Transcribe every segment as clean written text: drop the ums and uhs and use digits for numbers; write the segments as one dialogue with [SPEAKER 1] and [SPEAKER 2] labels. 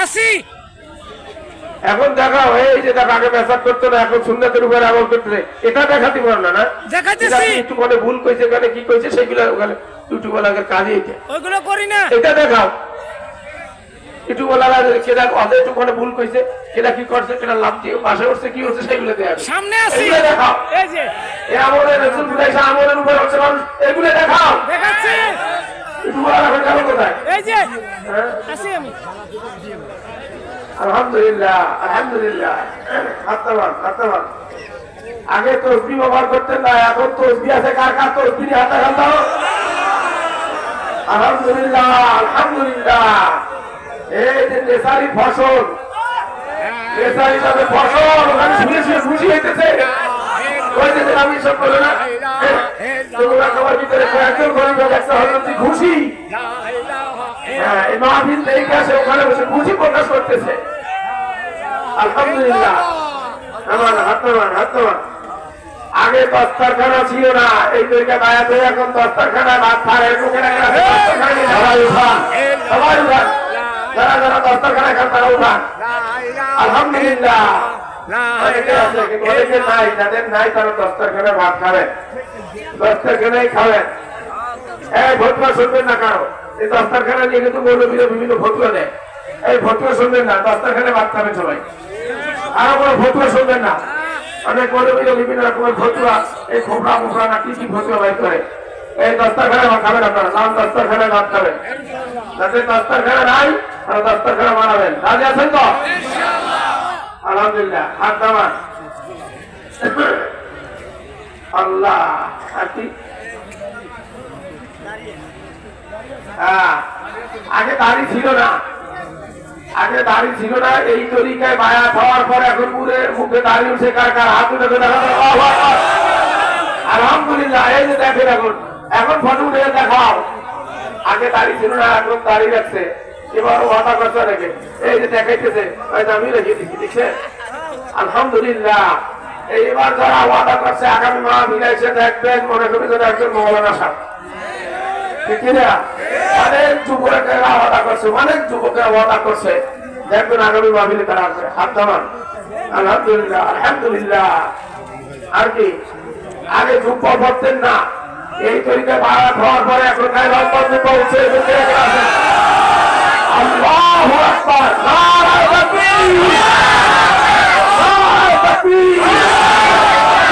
[SPEAKER 1] আসি
[SPEAKER 2] এখন দেখাও, এই যে দেখো আগে মেসাজ করতো না, এখন সুন্নাতের উপরে আমল করতেছে, এটা দেখাতে পারো না? না
[SPEAKER 1] দেখাইতেছি।
[SPEAKER 2] একটু মানে ভুল কইছে, এখানে কি কইছে সেগুলো ওখানে ইউটিউব ওয়ালাদের কাজই এটা,
[SPEAKER 1] ওইগুলো করি না।
[SPEAKER 2] এটা দেখাও ইউটিউব ওয়ালারা কেডা অদে একটু মানে ভুল কইছে, কেডা কি করছে, কেডা লাভ দিয়ে পাশে উঠছে, কি হচ্ছে সেগুলো দেখাও।
[SPEAKER 1] সামনে আসি,
[SPEAKER 2] এগুলো দেখাও।
[SPEAKER 1] এই যে
[SPEAKER 2] এই আমলের রাসূল বুঝাইছে, আমলের উপরে হচ্ছে মানুষ, এগুলো দেখাও।
[SPEAKER 1] দেখাচ্ছি,
[SPEAKER 2] ইউটিউব ওয়ালারা এখন গেল কোথায়?
[SPEAKER 1] এই যে আসি আমি।
[SPEAKER 2] আলহামদুলিল্লাহ, আলহামদুলিল্লাহ। হাততাবান আগে তসবিহ ব্যবহার করতেন না, এখন তসবিহ আছে, কার কার তসবিহ নিয়ে হাতে হাত দাও। আলহামদুলিল্লাহ, আলহামদুলিল্লাহ। এই যে নেশারি ফসল, নেশারি যাবে ফসল, ওখানে শুনে শুনে খুশি হইতেছে, কইতেছেন আমি সব বলে না, তোমরা সবার ভিতরে কয়েকজন গরিব একটা হলতি খুশি, হ্যাঁ এই মাহফিল দেখে আসে, ওখানে বসে খুশি প্রকাশ করতেছে। আলহামদুলিল্লাহ। হাত আগে দস্তারখানা ছিল না, এই তরিকা বায়াত হয়ে এখন দস্তারখানা ভাত খায়, সবাই উঠান, সবাই উঠান, যারা যারা দস্তারখানা খান তারা উঠান। আলহামদুলিল্লাহ। অনেকে আছে কিন্তু অনেকে নাই, যাদের নাই তারা দস্তারখানা ভাত খাবেন, দস্তারখানাই খাবেন। এই ভতুয়া শুনবেন না কারো, এই দস্তারখানা নিয়ে কিন্তু মৌলবীরা বিভিন্ন ভতুয়া দেয়, এই ভতুয়া শুনবেন না, দস্তারখানে ভাত খাবেন সবাই, আরো কোনো ভতুয়া শুনবেন না। অনেক মৌলবীরা বিভিন্ন রকমের ভতুয়া, এই খোপড়া মোপড়া না কি কি ভতুয়া বাইর করে, এই দস্তারখানে ভাত খাবেন আপনারা, নাম দস্তারখানে ভাত খাবেন, যাদের দস্তারখানা নাই তারা দস্তারখানা বানাবেন। রাজি আছেন তো? আলহামদুলিল্লাহ। হাত নামান। আল্লাহ, আগে দাড়ি ছিল না, আগে দাড়ি ছিল না, এই তরিকায় বায়াত হওয়ার পর এখন মুখে দাড়ি উঠে, কার কার হাত উঠে আলহামদুলিল্লাহ। এই যে দেখেন এখন, এখন ফটো উঠে দেখাও, আগে দাড়ি ছিল না, এখন দাড়ি রাখছে, এবার ওয়াদা করছে রেখে, এই যে দেখাইতেছে, আমি রেখে দিচ্ছি, দেখছে? আলহামদুলিল্লাহ। এইবার যারা ওয়াদা করছে আগামী মাহফিলে এসে দেখবেন, মনে করি যেন একজন মৌলানা সাহেব, ঠিক না? অনেক যুবকেরা ওয়াদা করছে, অনেক যুবকেরা ওয়াদা করছে, দেখবেন আগামী মাহফিলে তারা আসবে। হাত নামান। আলহামদুলিল্লাহ, আলহামদুলিল্লাহ। আর কি আগে যুব্ব পড়তেন না, এই তরিকায় বায়াত হওয়ার পরে এখন লম্বা যুব্ব উঠছে, আল্লাহু আকবার, নারায়ে তাকবীর, নারায়ে তাকবীর,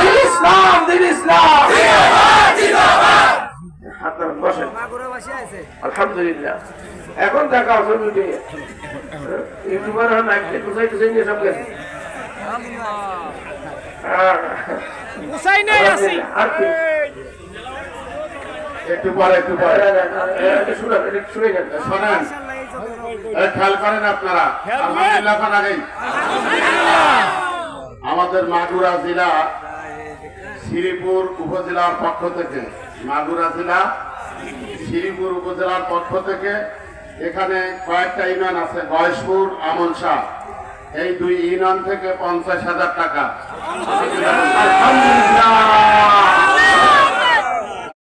[SPEAKER 2] দিন ইসলাম, দিন ইসলাম। আলহামদুলিল্লাহ। এখন দেখাও ছবি উঠে, ইউটিউবার কোথায় কোথায় নিয়ে সব গেছে।
[SPEAKER 3] একটু পরে শোনেন, খেয়াল করেন আপনারা। আলহামদুলিল্লাহ। আগেই আমাদের মাগুরা জেলা শ্রীপুর উপজেলার পক্ষ থেকে, মাগুরা জেলা শ্রীপুর উপজেলার পক্ষ থেকে এখানে কয়েকটা ইউনিয়ন আছে, গয়েশপুর, আমন শাহ, এই দুই ইউনিয়ন থেকে 50,000 টাকা।
[SPEAKER 2] আলহামদুলিল্লাহ।